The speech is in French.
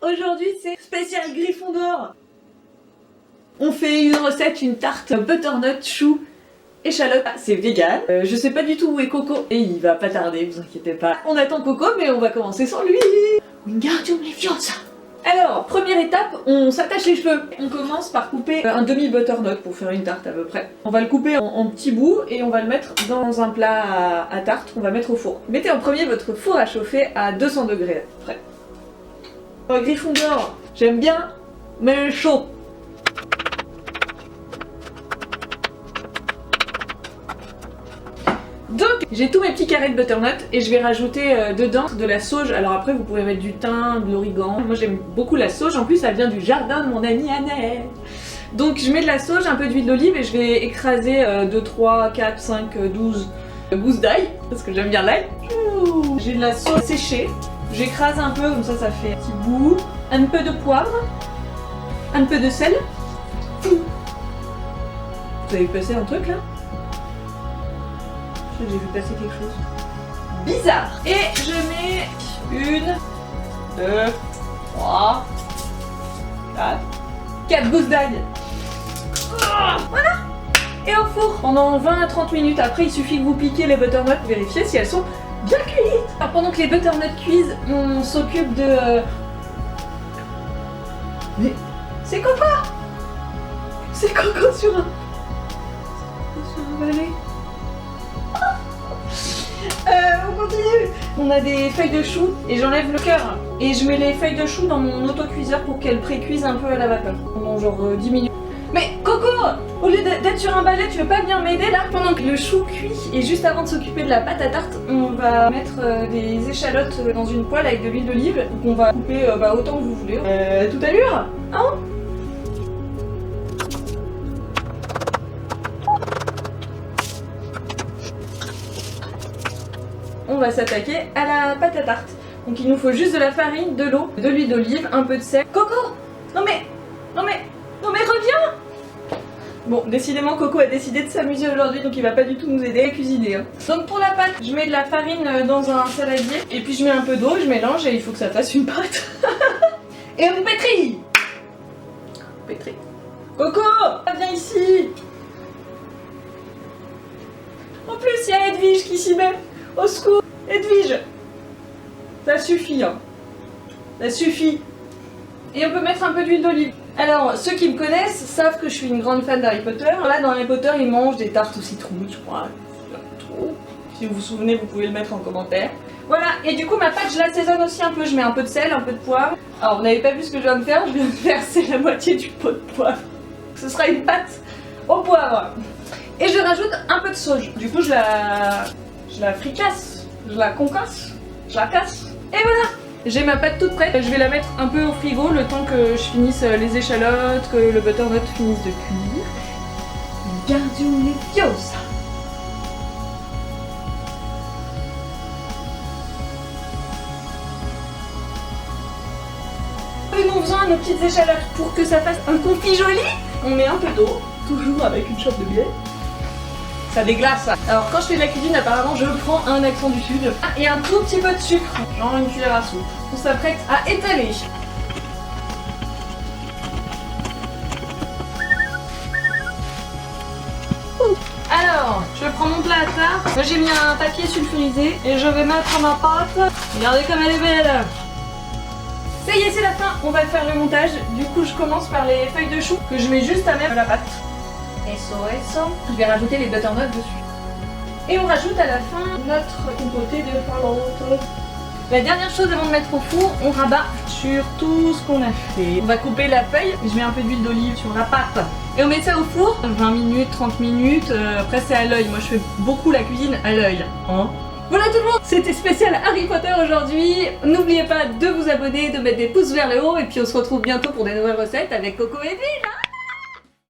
Aujourd'hui c'est spécial Gryffondor. On fait une recette, une tarte butternut, chou, échalote. C'est vegan. Je sais pas du tout où est Coco. Et il va pas tarder, vous inquiétez pas. On attend Coco mais on va commencer sans lui. Wingardium Leviosa. Alors, première étape, on s'attache les cheveux. On commence par couper un demi butternut pour faire une tarte à peu près. On va le couper en petits bouts et on va le mettre dans un plat à tarte qu'on va mettre au four. Mettez en premier votre four à chauffer à 200 degrés à peu près. Gryffondor, j'aime bien, mais chaud. Donc j'ai tous mes petits carrés de butternut et je vais rajouter dedans de la sauge. Alors après vous pouvez mettre du thym, de l'origan. Moi j'aime beaucoup la sauge, en plus ça vient du jardin de mon amie Annelle. Donc je mets de la sauge, un peu d'huile d'olive et je vais écraser 2, 3, 4, 5, 12 gousses d'ail parce que j'aime bien l'ail. J'ai de la sauge séchée, j'écrase un peu comme ça fait un petit bout. Un peu de poivre, un peu de sel. Vous avez passé un truc là? J'ai vu passer quelque chose bizarre. Et je mets 1, 2, 3, 4 gousses d'ail. Voilà. Et au four pendant 20 à 30 minutes. Après il suffit que vous piquiez les butternuts pour vérifier si elles sont bien cuites. Alors pendant que les butternuts cuisent, on s'occupe de... Mais c'est Coco. C'est Coco sur un balai. On continue. On a des feuilles de chou et j'enlève le cœur et je mets les feuilles de chou dans mon autocuiseur pour qu'elles précuisent un peu à la vapeur pendant genre 10 minutes. Mais Coco, au lieu d'être sur un balai, tu veux pas venir m'aider là? Pendant que le chou cuit et juste avant de s'occuper de la pâte à tarte, on va mettre des échalotes dans une poêle avec de l'huile d'olive qu'on va couper autant que vous voulez. Tout à l'heure, hein? On va s'attaquer à la pâte à tarte. Donc il nous faut juste de la farine, de l'eau, de l'huile d'olive, un peu de sel. Coco! Non mais reviens! Bon, décidément Coco a décidé de s'amuser aujourd'hui, donc il va pas du tout nous aider à cuisiner. Hein. Donc pour la pâte, je mets de la farine dans un saladier, et puis je mets un peu d'eau, je mélange et il faut que ça fasse une pâte. Et on pétrit! Pétrit. Coco! Viens ici! En plus, il y a Edwige qui s'y met. Au secours, Edwige! Ça suffit, hein. Ça suffit. Et on peut mettre un peu d'huile d'olive. Alors, ceux qui me connaissent savent que je suis une grande fan d'Harry Potter. Là, dans Harry Potter, ils mangent des tartes au citron, je crois. Trop. Si vous vous souvenez, vous pouvez le mettre en commentaire. Voilà, et du coup, ma pâte, je l'assaisonne aussi un peu. Je mets un peu de sel, un peu de poivre. Alors, vous n'avez pas vu ce que je viens de faire. Je viens de verser la moitié du pot de poivre. Ce sera une pâte au poivre. Et je rajoute un peu de sauge. Du coup, je la fricasse, je la concasse, je la casse. Et voilà! J'ai ma pâte toute prête. Je vais la mettre un peu au frigo le temps que je finisse les échalotes, que le butternut finisse de cuire. Wingardium Leviosa! Venons-en à nos petites échalotes. Pour que ça fasse un confit joli, on met un peu d'eau, toujours avec une chope de bière. Ça déglace. Alors quand je fais de la cuisine, apparemment je prends un accent du sud. Et un tout petit peu de sucre, genre une cuillère à soupe. On s'apprête à étaler. Alors, je prends mon plat à tarte. Là j'ai mis un papier sulfurisé et je vais mettre ma pâte. Regardez comme elle est belle. Ça y est, c'est la fin. On va faire le montage. Du coup, je commence par les feuilles de chou que je mets juste à même la pâte. Eso. Je vais rajouter les butternuts dessus. Et on rajoute à la fin notre compoté de Charlotte. La dernière chose avant de mettre au four, on rabat sur tout ce qu'on a fait. On va couper la feuille, je mets un peu d'huile d'olive sur la pâte. Et on met ça au four, 20 minutes, 30 minutes, après c'est à l'œil. Moi je fais beaucoup la cuisine à l'œil. Hein? Voilà tout le monde, c'était spécial Harry Potter aujourd'hui. N'oubliez pas de vous abonner, de mettre des pouces vers le haut et puis on se retrouve bientôt pour des nouvelles recettes avec Coco et Edwige.